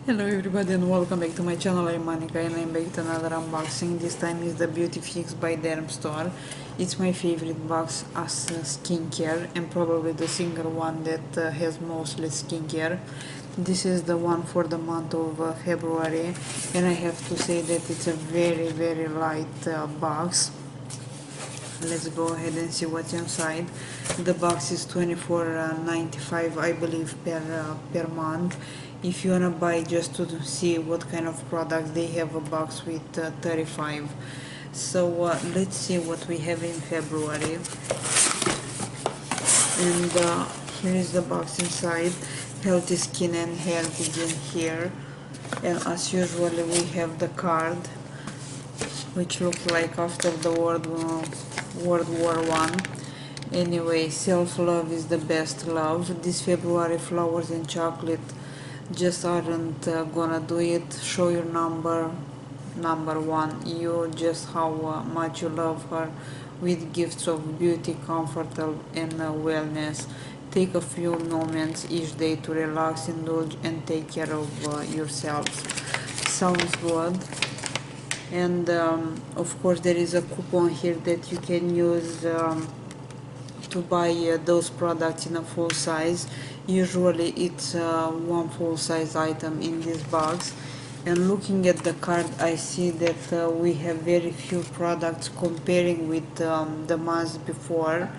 Hello everybody and welcome back to my channel. I'm Monica and I'm back with another unboxing. This time is the Beautyfix by Dermstore. It's my favorite box as skincare and probably the single one that has mostly skincare. This is the one for the month of February, and I have to say that it's a very light box. Let's go ahead and see what's inside. The box is $24.95, I believe, per month. If you wanna buy just to see what kind of products, they have a box with 35. So let's see what we have in February. And here is the box inside. Healthy skin and hair begin here. And as usual, we have the card, which looks like after the World War I. Anyway, self-love is the best love. This February, flowers and chocolate just aren't gonna do it. Show your number one, you, just how much you love her, with gifts of beauty, comfort, and wellness. Take a few moments each day to relax, indulge, and take care of yourselves. Sounds good. And of course there is a coupon here that you can use to buy those products in a full size. Usually it's one full size item in this box. And looking at the card, I see that we have very few products comparing with the months before,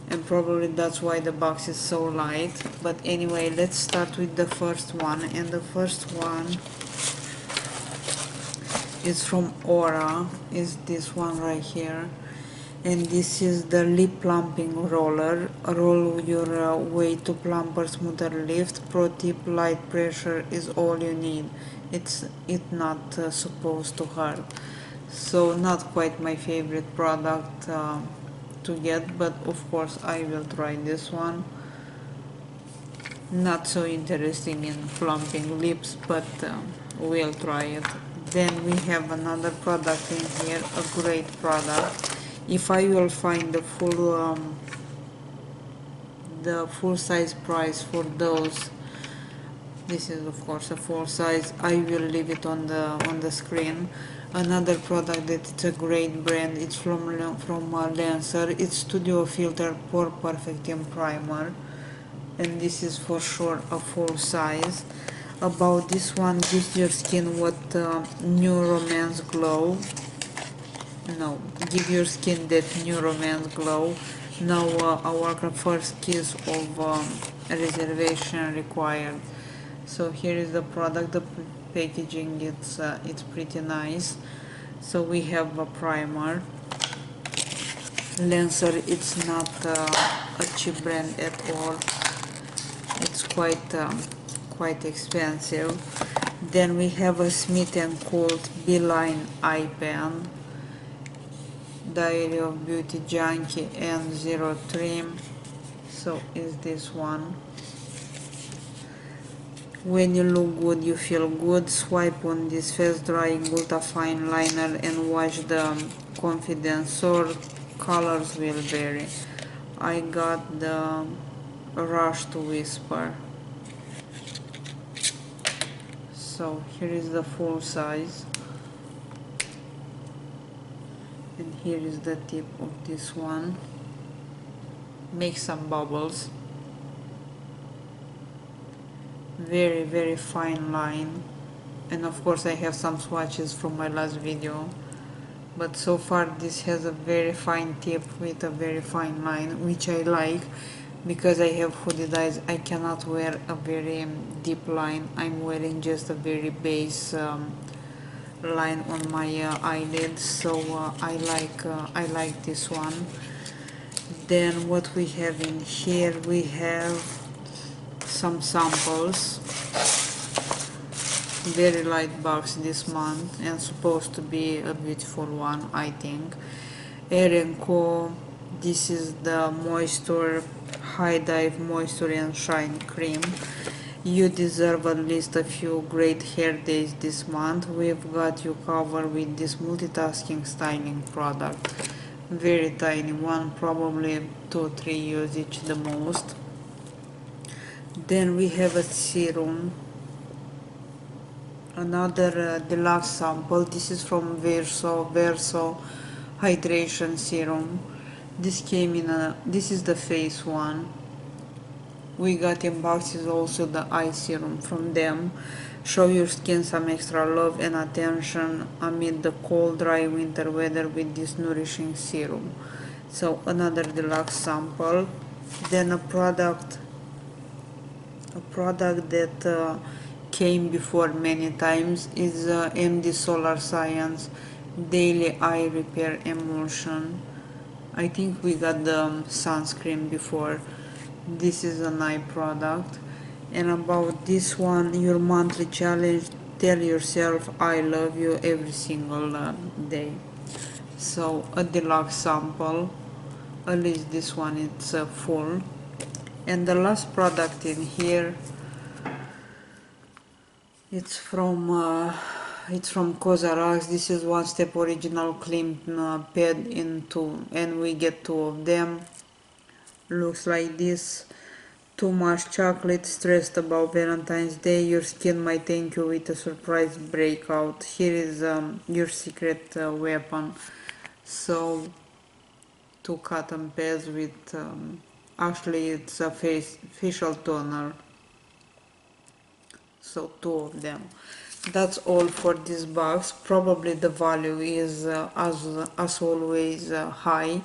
and probably that's why the box is so light. But anyway, let's start with the first one, and the first one is from Aura, is this one right here, and this is the lip plumping roller. Roll your way to plumper smoother lift. Pro tip: light pressure is all you need. It's not supposed to hurt. So not quite my favorite product to get, but of course I will try this one. Not so interesting in plumping lips, but we'll try it. Then we have another product in here, a great product. If I will find the full size price for those, this is of course a full size, I will leave it on the screen. Another product that it's a great brand, it's from Lancer. It's Studio Filter Pore Perfecting Primer, and this is for sure a full size. About this one: gives your skin what new romance glow. No, give your skin that new romance glow. Now our first kiss of reservation required. So here is the product. The packaging, it's pretty nice. So we have a primer. Lancer, it's not a cheap brand at all. It's quite expensive. Then we have a Smith & Colt Beeline Eye Pen, Diary of Beauty Junkie, and Zero Trim. So is this one. When you look good, you feel good. Swipe on this fast drying ultra-fine liner and watch the confidence soar. Colors will vary. I got the Rush to Whisper. So here is the full size, and here is the tip of this one. Make some bubbles. Very fine line, and of course I have some swatches from my last video, but so far this has a very fine tip with a very fine line, which I like. Because I have hooded eyes, I cannot wear a very deep line. I'm wearing just a very base line on my eyelids, so I like this one. Then what we have in here, we have some samples. Very light box this month, and supposed to be a beautiful one, I think. Air & Co. This is the Moisture High Dive Moisture and Shine Cream. You deserve at least a few great hair days this month. We've got you covered with this multitasking styling product. Very tiny one, probably 2-3 usage the most. Then we have a serum another deluxe sample. This is from Verso Hydration Serum. This came in this is the face one. We got in boxes also the eye serum from them. Show your skin some extra love and attention amid the cold, dry winter weather with this nourishing serum. So another deluxe sample. Then a product that came before many times is MD Solar Science Daily Eye Repair Emulsion. I think we got the sunscreen before. This is an eye product. And about this one, your monthly challenge, tell yourself I love you every single day. So a deluxe sample, at least this one it's full. And the last product in here, it's from Cosrx. This is One Step Original Clean Pad in two, and we get two of them. Looks like this. Too much chocolate, stressed about Valentine's Day, your skin might thank you with a surprise breakout. Here is your secret weapon. So two cotton pads with actually it's a facial toner, so two of them. That's all for this box. Probably the value is as always high.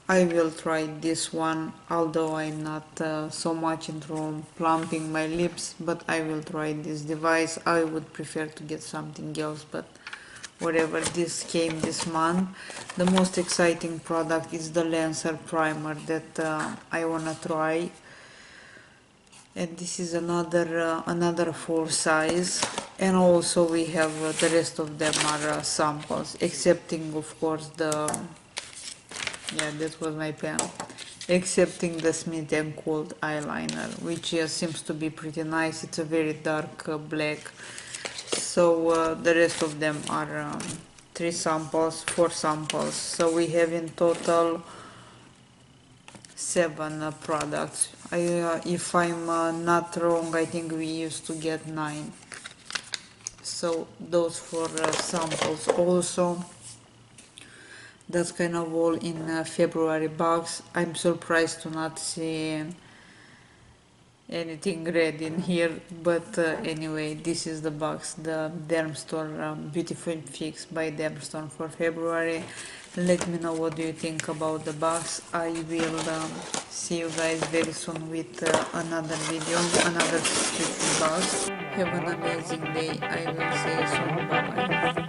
I will try this one, although I'm not so much into plumping my lips, but I will try this device. I would prefer to get something else, but whatever. This came this month. The most exciting product is the Lancer primer that I wanna try, and this is another full size. And also we have the rest of them are samples, excepting of course the yeah, that was my pen. Excepting the Smith & Cold eyeliner, which seems to be pretty nice. It's a very dark black. So the rest of them are 4 samples. So we have in total 7 products. If I'm not wrong, I think we used to get 9. So those 4 samples also. That's kind of all in February box. I'm surprised to not see anything red in here, but anyway, this is the box, the Dermstore Beautyfix by Dermstore for February. Let me know what do you think about the box. I will see you guys very soon with another video, another subscription box. Have an amazing day. I will see you soon. Bye bye.